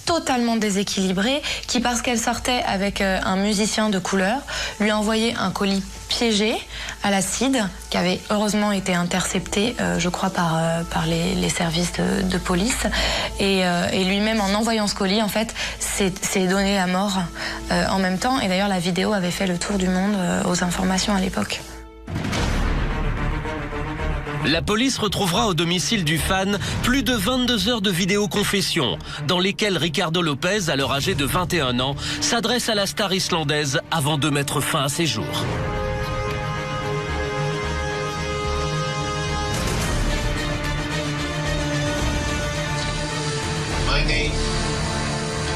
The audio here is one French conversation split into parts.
totalement déséquilibrée qui, parce qu'elle sortait avec un musicien de couleur, lui a envoyé un colis piégé à l'acide qui avait heureusement été intercepté, je crois, par les services de police. Et lui-même, en envoyant ce colis, en fait, s'est donné la mort en même temps. Et d'ailleurs, la vidéo avait fait le tour du monde aux informations à l'époque. La police retrouvera au domicile du fan plus de 22 heures de vidéoconfession dans lesquelles Ricardo Lopez, alors âgé de 21 ans, s'adresse à la star islandaise avant de mettre fin à ses jours.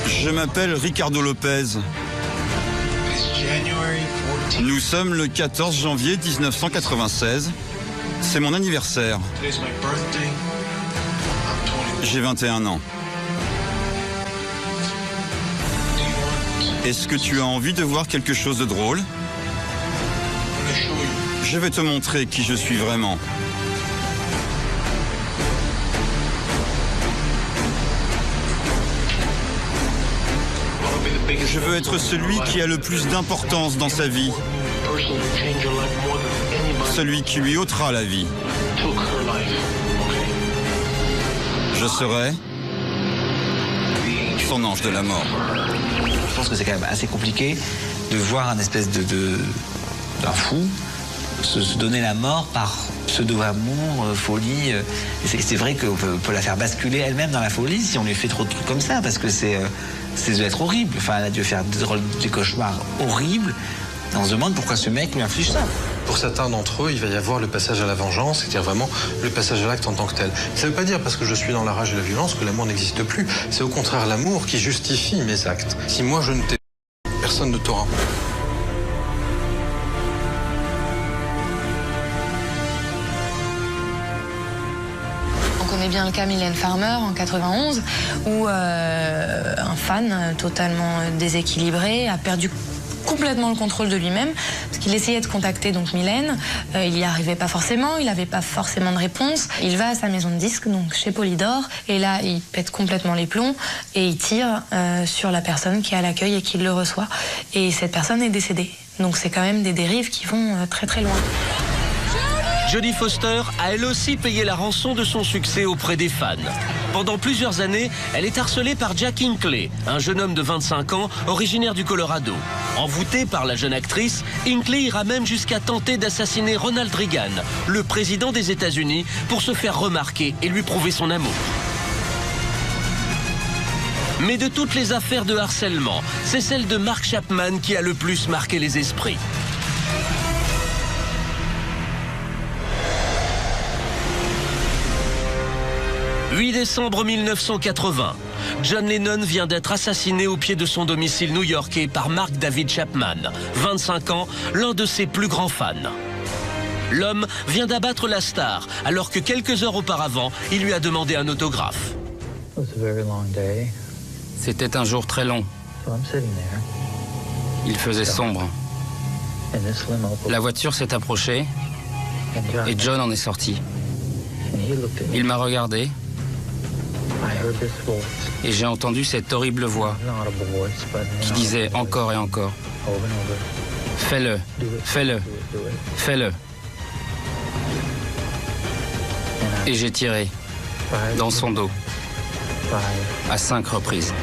Je m'appelle Ricardo Lopez. Nous sommes le 14 janvier 1996. C'est mon anniversaire. J'ai 21 ans. Est-ce que tu as envie de voir quelque chose de drôle? Je vais te montrer qui je suis vraiment. Je veux être celui qui a le plus d'importance dans sa vie. Celui qui lui ôtera la vie. Je serai son ange de la mort. Je pense que c'est quand même assez compliqué de voir un espèce d'un fou se donner la mort par pseudo-amour, folie. C'est vrai qu'on peut la faire basculer elle-même dans la folie si on lui fait trop de trucs comme ça, parce que c'est doit être horrible. Enfin, elle a dû faire des cauchemars horribles. Et on se demande pourquoi ce mec lui inflige ça. Pour certains d'entre eux, il va y avoir le passage à la vengeance, c'est-à-dire vraiment le passage à l'acte en tant que tel. Ça ne veut pas dire, parce que je suis dans la rage et la violence, que l'amour n'existe plus. C'est au contraire l'amour qui justifie mes actes. Si moi je ne t'ai pas, personne ne t'aura. On connaît bien le cas Mylène Farmer en 91, où un fan totalement déséquilibré a perdu complètement le contrôle de lui-même, parce qu'il essayait de contacter donc Mylène, il n'y arrivait pas forcément, il n'avait pas forcément de réponse. Il va à sa maison de disques, donc chez Polydor, et là il pète complètement les plombs et il tire sur la personne qui est à l'accueil et qui le reçoit. Et cette personne est décédée. Donc c'est quand même des dérives qui vont très très loin. Jodie Foster a elle aussi payé la rançon de son succès auprès des fans. Pendant plusieurs années, elle est harcelée par Jack Hinckley, un jeune homme de 25 ans, originaire du Colorado. Envoûté par la jeune actrice, Hinckley ira même jusqu'à tenter d'assassiner Ronald Reagan, le président des États-Unis, pour se faire remarquer et lui prouver son amour. Mais de toutes les affaires de harcèlement, c'est celle de Mark Chapman qui a le plus marqué les esprits. 8 décembre 1980, John Lennon vient d'être assassiné au pied de son domicile new-yorkais par Mark David Chapman, 25 ans, l'un de ses plus grands fans. L'homme vient d'abattre la star, alors que quelques heures auparavant, il lui a demandé un autographe. C'était un jour très long. Il faisait sombre. La voiture s'est approchée et John en est sorti. Il m'a regardé et j'ai entendu cette horrible voix qui disait encore et encore: fais-le, fais-le, fais-le. Et j'ai tiré dans son dos à 5 reprises.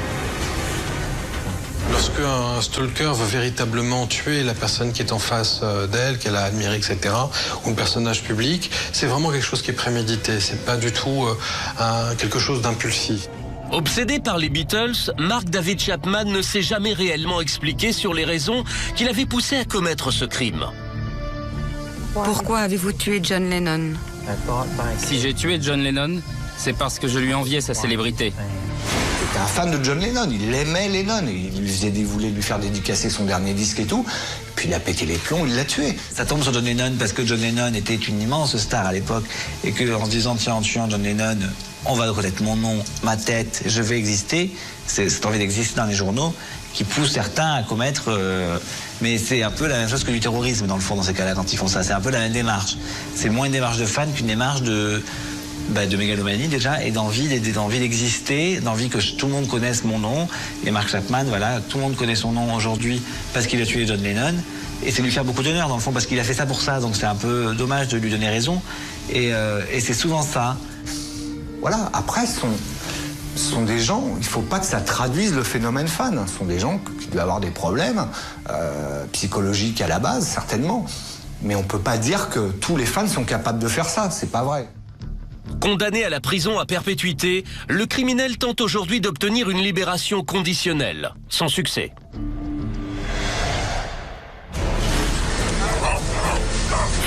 Lorsque un stalker veut véritablement tuer la personne qui est en face d'elle, qu'elle a admirée, etc., ou un personnage public, c'est vraiment quelque chose qui est prémédité. C'est pas du tout quelque chose d'impulsif. Obsédé par les Beatles, Mark David Chapman ne s'est jamais réellement expliqué sur les raisons qui l'avaient poussé à commettre ce crime. Pourquoi avez-vous tué John Lennon? Si j'ai tué John Lennon, c'est parce que je lui enviais sa célébrité. C'était un fan de John Lennon, il aimait Lennon, il voulait lui faire dédicacer son dernier disque et tout, puis il a pété les plombs, il l'a tué. Ça tombe sur John Lennon parce que John Lennon était une immense star à l'époque, et qu'en se disant tiens, en tuant John Lennon, on va reconnaître mon nom, ma tête, je vais exister, c'est cette envie d'exister dans les journaux qui pousse certains à commettre... mais c'est un peu la même chose que du terrorisme dans le fond, dans ces cas-là, quand ils font ça, c'est un peu la même démarche. C'est moins une démarche de fan qu'une démarche de de mégalomanie déjà, et d'envie d'exister, d'envie que tout le monde connaisse mon nom. Et Mark Chapman, voilà, tout le monde connaît son nom aujourd'hui parce qu'il a tué John Lennon. Et c'est lui faire beaucoup d'honneur dans le fond, parce qu'il a fait ça pour ça, donc c'est un peu dommage de lui donner raison. Et c'est souvent ça. Voilà, après, ce sont des gens, il ne faut pas que ça traduise le phénomène fan. Ce sont des gens qui doivent avoir des problèmes psychologiques à la base, certainement. Mais on ne peut pas dire que tous les fans sont capables de faire ça, c'est pas vrai. Condamné à la prison à perpétuité, le criminel tente aujourd'hui d'obtenir une libération conditionnelle, sans succès.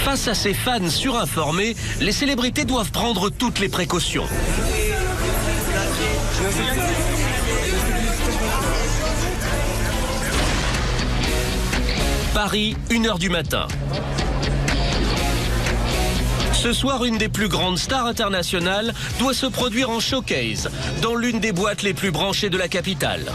Face à ces fans surinformés, les célébrités doivent prendre toutes les précautions. Paris, 1h du matin. Ce soir, une des plus grandes stars internationales doit se produire en showcase dans l'une des boîtes les plus branchées de la capitale.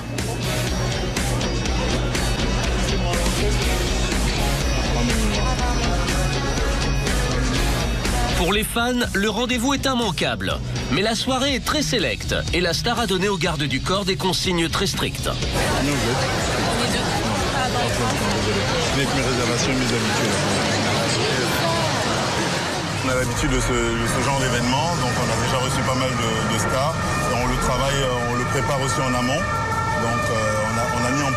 Pour les fans, le rendez-vous est immanquable. Mais la soirée est très sélecte et la star a donné aux gardes du corps des consignes très strictes. Avec mes réservations et mes habitudes. On a l'habitude de ce genre d'événement, donc on a déjà reçu pas mal de stars. Et on le travaille, on le prépare aussi en amont. Donc on a mis en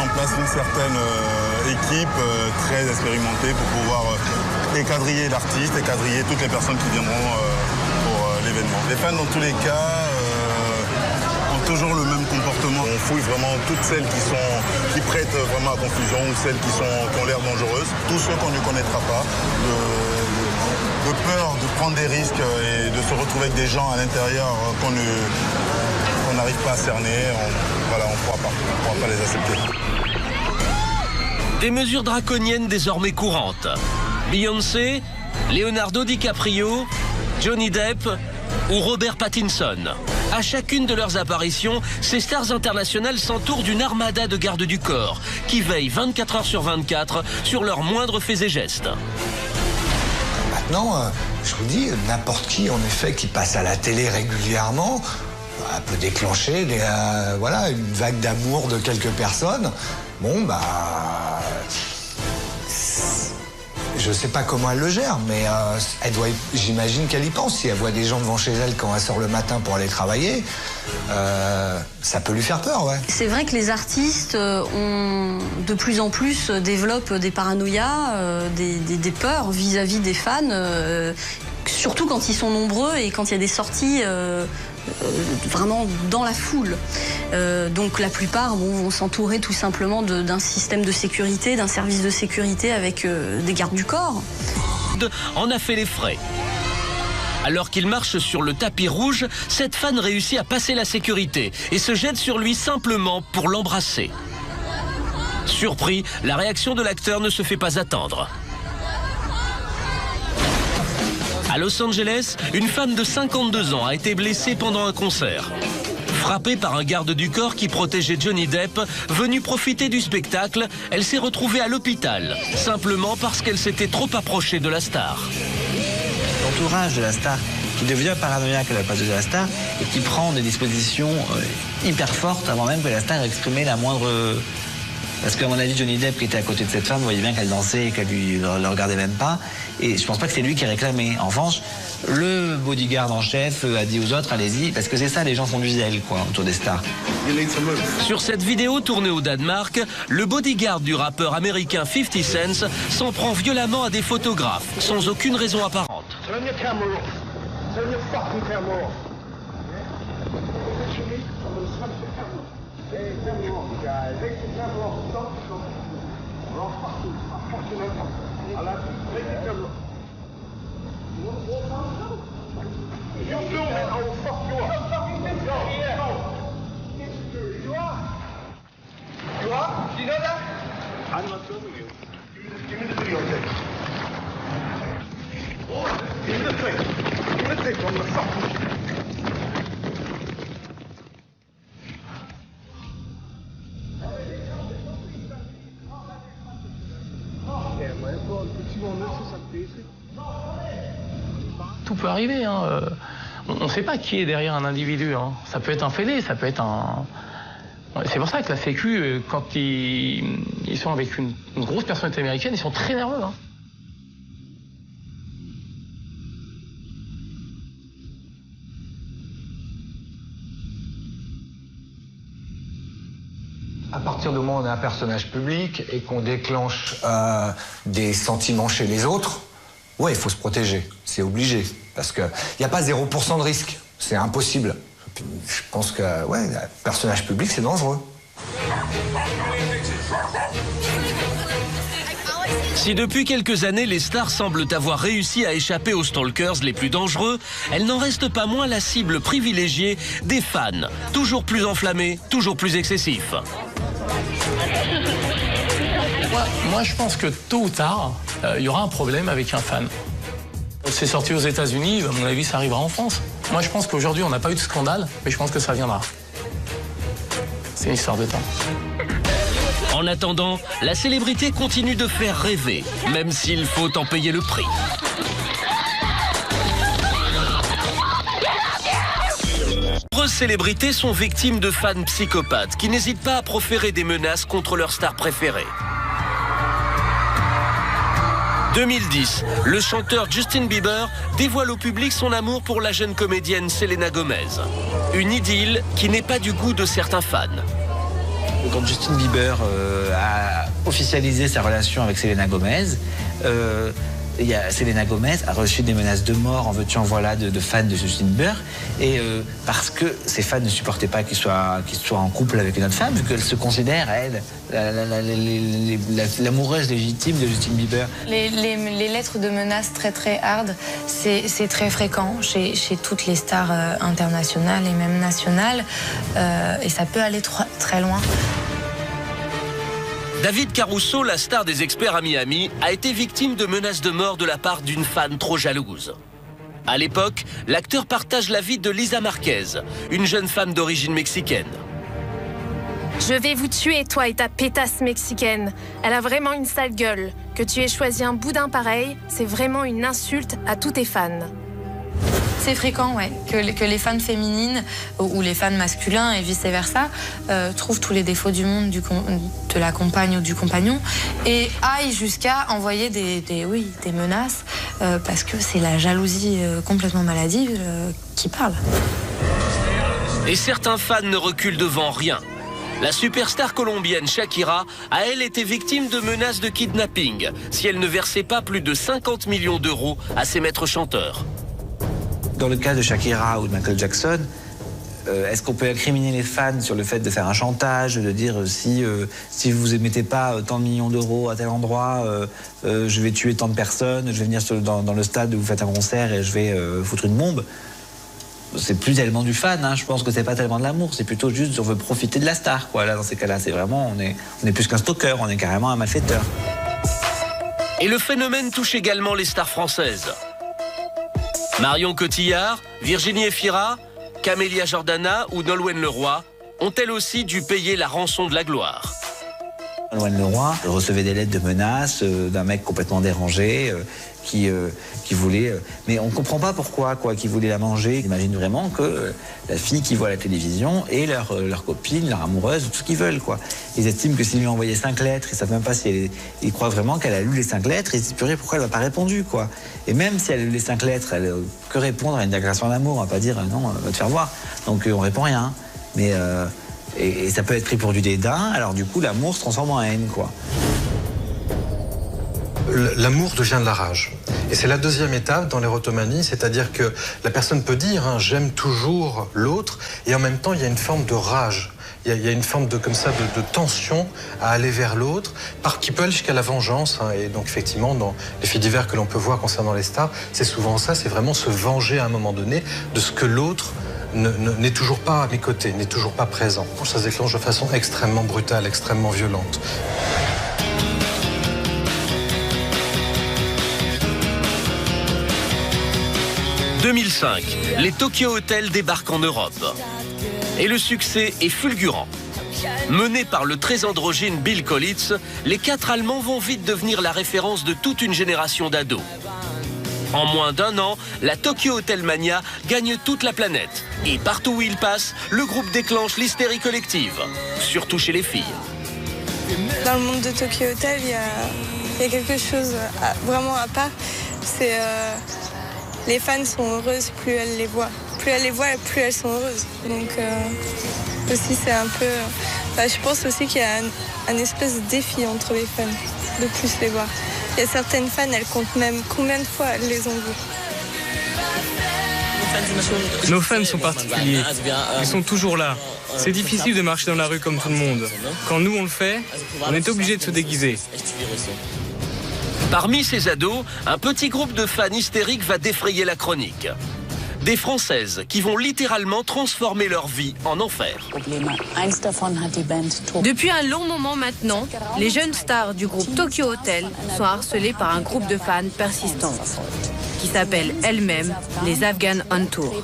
place une certaine équipe très expérimentée pour pouvoir équadriller l'artiste, équadriller toutes les personnes qui viendront pour l'événement. Les fans, dans tous les cas, ont toujours le même comportement. On fouille vraiment toutes celles qui prêtent vraiment à confusion ou celles qui ont l'air dangereuses. Tous ceux qu'on ne connaîtra pas, de peur de prendre des risques et de se retrouver avec des gens à l'intérieur qu'on n'arrive pas à cerner, on ne pourra pas les accepter. Des mesures draconiennes désormais courantes. Beyoncé, Leonardo DiCaprio, Johnny Depp ou Robert Pattinson. À chacune de leurs apparitions, ces stars internationales s'entourent d'une armada de gardes du corps qui veillent 24 heures sur 24 sur leurs moindres faits et gestes. Maintenant, je vous dis, n'importe qui, en effet, qui passe à la télé régulièrement, peut déclencher une vague d'amour de quelques personnes. Bon, je sais pas comment elle le gère, mais j'imagine qu'elle y pense. Si elle voit des gens devant chez elle quand elle sort le matin pour aller travailler, ça peut lui faire peur, ouais. C'est vrai que les artistes de plus en plus développent des paranoïas, des peurs vis-à-vis des fans, surtout quand ils sont nombreux et quand il y a des sorties vraiment dans la foule. Donc la plupart vont s'entourer tout simplement d'un système de sécurité, d'un service de sécurité avec des gardes du corps. En a fait les frais. Alors qu'il marche sur le tapis rouge, cette fan réussit à passer la sécurité et se jette sur lui simplement pour l'embrasser. Surpris, la réaction de l'acteur ne se fait pas attendre. À Los Angeles, une femme de 52 ans a été blessée pendant un concert. Frappée par un garde du corps qui protégeait Johnny Depp, venu profiter du spectacle, elle s'est retrouvée à l'hôpital, simplement parce qu'elle s'était trop approchée de la star. L'entourage de la star qui devient paranoïaque à la place de la star et qui prend des dispositions hyper fortes avant même que la star ait exprimé la moindre... Parce qu'à mon avis, Johnny Depp qui était à côté de cette femme, voyait bien qu'elle dansait et qu'elle le regardait même pas. Et je pense pas que c'est lui qui réclamait. En revanche, le bodyguard en chef a dit aux autres, allez-y, parce que c'est ça, les gens font du zèle, autour des stars. Sur cette vidéo tournée au Danemark, le bodyguard du rappeur américain 50 Cent s'en prend violemment à des photographes, sans aucune raison apparente. peut arriver. Hein. On ne sait pas qui est derrière un individu. Hein. Ça peut être un fêlé, ça peut être un... C'est pour ça que la Sécu, quand ils sont avec une grosse personnalité américaine, ils sont très nerveux. Hein. À partir du moment où on est un personnage public et qu'on déclenche des sentiments chez les autres, ouais, il faut se protéger, c'est obligé. Parce qu'il n'y a pas 0% de risque, c'est impossible. Je pense que, ouais, un personnage public, c'est dangereux. Si depuis quelques années, les stars semblent avoir réussi à échapper aux stalkers les plus dangereux, elles n'en restent pas moins la cible privilégiée des fans. Toujours plus enflammés, toujours plus excessifs. Moi, je pense que tôt ou tard, il y aura un problème avec un fan. C'est sorti aux États-Unis, à mon avis, ça arrivera en France. Moi, je pense qu'aujourd'hui, on n'a pas eu de scandale, mais je pense que ça viendra. C'est une histoire de temps. En attendant, la célébrité continue de faire rêver, même s'il faut en payer le prix. Nombreuses célébrités sont victimes de fans psychopathes qui n'hésitent pas à proférer des menaces contre leur star préférée. 2010, le chanteur Justin Bieber dévoile au public son amour pour la jeune comédienne Selena Gomez. Une idylle qui n'est pas du goût de certains fans. Quand Justin Bieber a officialisé sa relation avec Selena Gomez, Selena Gomez a reçu des menaces de mort, en veux-tu en voilà, de fans de Justin Bieber, et parce que ses fans ne supportaient pas qu'il soit en couple avec une autre femme, vu qu'elle se considère, elle, l'amoureuse légitime de Justin Bieber. Les lettres de menaces très très hard, c'est très fréquent chez toutes les stars internationales et même nationales, et ça peut aller très loin. David Caruso, la star des experts à Miami, a été victime de menaces de mort de la part d'une fan trop jalouse. À l'époque, l'acteur partage la vie de Lisa Marquez, une jeune femme d'origine mexicaine. Je vais vous tuer, toi et ta pétasse mexicaine. Elle a vraiment une sale gueule. Que tu aies choisi un boudin pareil, c'est vraiment une insulte à tous tes fans. C'est fréquent, ouais, que les fans féminines ou les fans masculins et vice-versa trouvent tous les défauts du monde de la compagne ou du compagnon et aillent jusqu'à envoyer des menaces parce que c'est la jalousie complètement maladive qui parle. Et certains fans ne reculent devant rien. La superstar colombienne Shakira a, elle, été victime de menaces de kidnapping si elle ne versait pas plus de 50 millions d'euros à ses maîtres chanteurs. Dans le cas de Shakira ou de Michael Jackson, est-ce qu'on peut incriminer les fans sur le fait de faire un chantage, de dire si vous émettez pas tant de millions d'euros à tel endroit, je vais tuer tant de personnes, je vais venir dans le stade où vous faites un concert et je vais foutre une bombe. C'est plus tellement du fan, hein. Je pense que c'est pas tellement de l'amour, c'est plutôt juste on veut profiter de la star, quoi. Là, dans ces cas-là, c'est vraiment, on est plus qu'un stalker, on est carrément un malfaiteur. Et le phénomène touche également les stars françaises. Marion Cotillard, Virginie Efira, Camélia Jordana ou Nolwenn Leroy ont elles aussi dû payer la rançon de la gloire. Nolwenn Leroy recevait des lettres de menaces d'un mec complètement dérangé qui voulait... mais on ne comprend pas pourquoi, qui voulait la manger. J'imagine vraiment que la fille qui voit la télévision et leur copine, leur amoureuse, tout ce qu'ils veulent, quoi. Ils estiment que s'ils lui ont envoyé 5 lettres, ils ne savent même pas si ils croient vraiment qu'elle a lu les 5 lettres, et ils se disent, purée, pourquoi elle n'a pas répondu, quoi. Et même si elle a lu les 5 lettres, que répondre à une déclaration d'amour? On ne va pas dire, non, va te faire voir. Donc on répond rien. Mais... Et ça peut être pris pour du dédain, alors du coup l'amour se transforme en haine, quoi. L'amour devient de la rage. Et c'est la deuxième étape dans l'érotomanie, c'est-à-dire que la personne peut dire j'aime toujours l'autre, et en même temps il y a une forme de rage. Il y a une forme de tension à aller vers l'autre, qui peut aller jusqu'à la vengeance. Hein. Et donc effectivement, dans les faits divers que l'on peut voir concernant les stars, c'est souvent ça, c'est vraiment se venger à un moment donné de ce que l'autre n'est toujours pas à mes côtés, n'est toujours pas présent. Ça se déclenche de façon extrêmement brutale, extrêmement violente. « 2005, les Tokyo Hotel débarquent en Europe. Et le succès est fulgurant. Menés par le très androgyne Bill Kaulitz, les 4 Allemands vont vite devenir la référence de toute une génération d'ados. En moins d'un an, la Tokyo Hotel Mania gagne toute la planète. Et partout où il passe, le groupe déclenche l'hystérie collective, surtout chez les filles. Dans le monde de Tokyo Hotel, il y a quelque chose vraiment à part. C'est les fans sont heureuses, plus elles les voient. Plus elles les voient, plus elles sont heureuses. Donc aussi, c'est un peu... je pense aussi qu'il y a un espèce de défi entre les fans, de plus les voir. Il y a certaines fans, elles comptent même combien de fois elles les ont vues. Nos fans sont particuliers. Ils sont toujours là. C'est difficile de marcher dans la rue comme tout le monde. Quand nous, on le fait, on est obligé de se déguiser. Parmi ces ados, un petit groupe de fans hystériques va défrayer la chronique. Des Françaises qui vont littéralement transformer leur vie en enfer. Depuis un long moment maintenant, les jeunes stars du groupe Tokyo Hotel sont harcelées par un groupe de fans persistants qui s'appellent elles-mêmes les Afghan on Tour.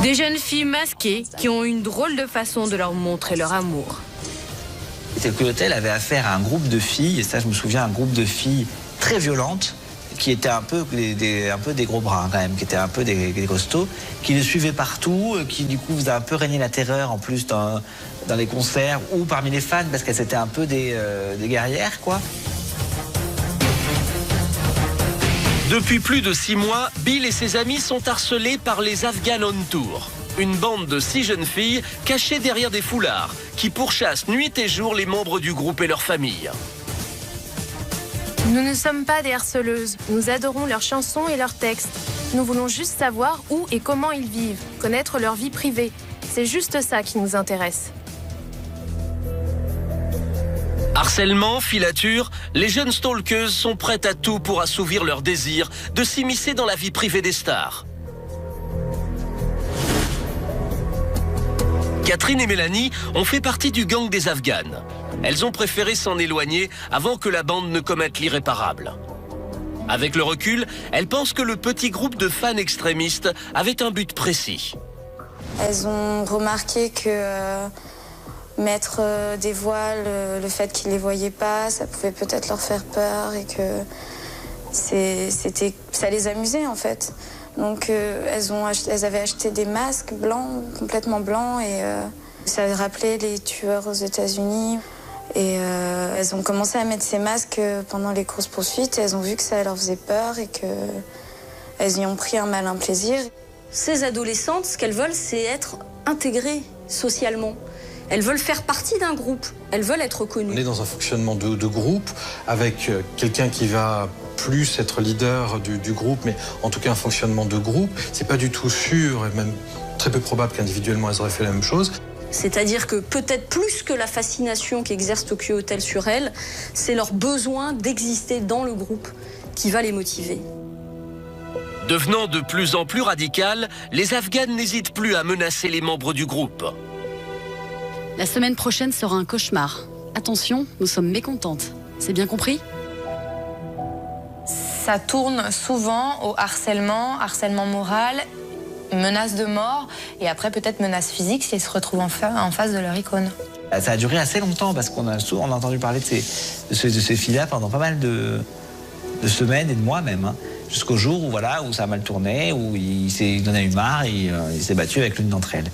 Des jeunes filles masquées qui ont une drôle de façon de leur montrer leur amour. Tokyo Hotel avait affaire à un groupe de filles, et ça je me souviens, un groupe de filles très violentes, qui étaient un peu des gros bras quand même, qui étaient un peu des costauds, qui le suivaient partout, qui du coup faisaient un peu régner la terreur en plus dans les concerts ou parmi les fans, parce qu'elles étaient un peu des guerrières, quoi. Depuis plus de 6 mois, Bill et ses amis sont harcelés par les Afghan on Tour. Une bande de 6 jeunes filles cachées derrière des foulards qui pourchassent nuit et jour les membres du groupe et leurs familles. Nous ne sommes pas des harceleuses. Nous adorons leurs chansons et leurs textes. Nous voulons juste savoir où et comment ils vivent, connaître leur vie privée. C'est juste ça qui nous intéresse. Harcèlement, filature, les jeunes stalkeuses sont prêtes à tout pour assouvir leur désir de s'immiscer dans la vie privée des stars. Catherine et Mélanie ont fait partie du gang des Afghanes. Elles ont préféré s'en éloigner avant que la bande ne commette l'irréparable. Avec le recul, elles pensent que le petit groupe de fans extrémistes avait un but précis. Elles ont remarqué que mettre des voiles, le fait qu'ils ne les voyaient pas, ça pouvait peut-être leur faire peur et que ça les amusait en fait. Donc elles avaient acheté des masques blancs, complètement blancs, et ça rappelait les tueurs aux États-Unis. Et elles ont commencé à mettre ces masques pendant les courses-poursuites, et elles ont vu que ça leur faisait peur et qu'elles y ont pris un malin plaisir. Ces adolescentes, ce qu'elles veulent, c'est être intégrées socialement. Elles veulent faire partie d'un groupe, elles veulent être reconnues. On est dans un fonctionnement de groupe avec quelqu'un qui va plus être leader du groupe, mais en tout cas un fonctionnement de groupe. C'est pas du tout sûr, et même très peu probable qu'individuellement elles auraient fait la même chose. C'est-à-dire que peut-être plus que la fascination qu'exerce Tokyo Hotel sur elles, c'est leur besoin d'exister dans le groupe qui va les motiver. Devenant de plus en plus radicales, les Afghanes n'hésitent plus à menacer les membres du groupe. La semaine prochaine sera un cauchemar. Attention, nous sommes mécontentes. C'est bien compris ? Ça tourne souvent au harcèlement moral, menace de mort et après peut-être menace physique si elles se retrouvent en face de leur icône. Ça a duré assez longtemps parce qu'on a entendu parler de ces filles-là pendant pas mal de semaines et de mois même, hein, jusqu'au jour où ça a mal tourné, où il en a eu marre et il s'est battu avec l'une d'entre elles.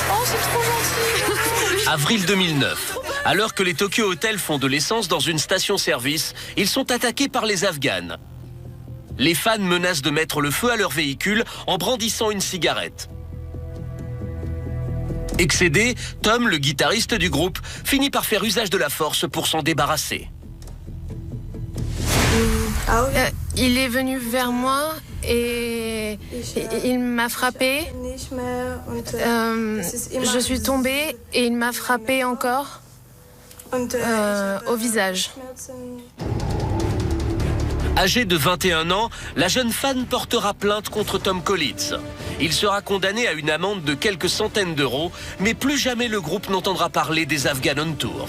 Oh, c'est trop gentil. Avril 2009. Alors que les Tokyo Hotel font de l'essence dans une station-service, ils sont attaqués par les Afghanes. Les fans menacent de mettre le feu à leur véhicule en brandissant une cigarette. Excédé, Tom, le guitariste du groupe, finit par faire usage de la force pour s'en débarrasser. Il est venu vers moi et il m'a frappé. Je suis tombée et il m'a frappé encore au visage. Âgée de 21 ans, la jeune fan portera plainte contre Tom Collins. Il sera condamné à une amende de quelques centaines d'euros, mais plus jamais le groupe n'entendra parler des Afghan on Tour.